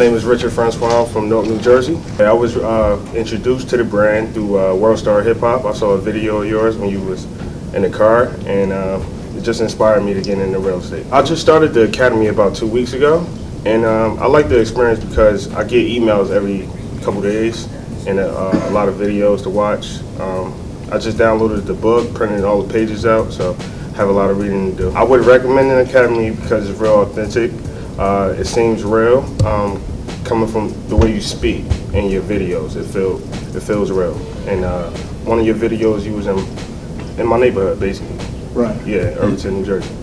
name is Richard Francois. I'm from Newark, New Jersey. I was introduced to the brand through World Star Hip Hop. I saw a video of yours when you was in the car, and it just inspired me to get into real estate. I just started the academy about 2 weeks ago, and I like the experience because I get emails every couple days and a lot of videos to watch. I just downloaded the book, printed all the pages out, so I have a lot of reading to do. I would recommend an academy because it's real authentic. It seems real, coming from the way you speak in your videos. It feels real. And one of your videos, you was in my neighborhood, basically. Right. Yeah, Irvington, New Jersey.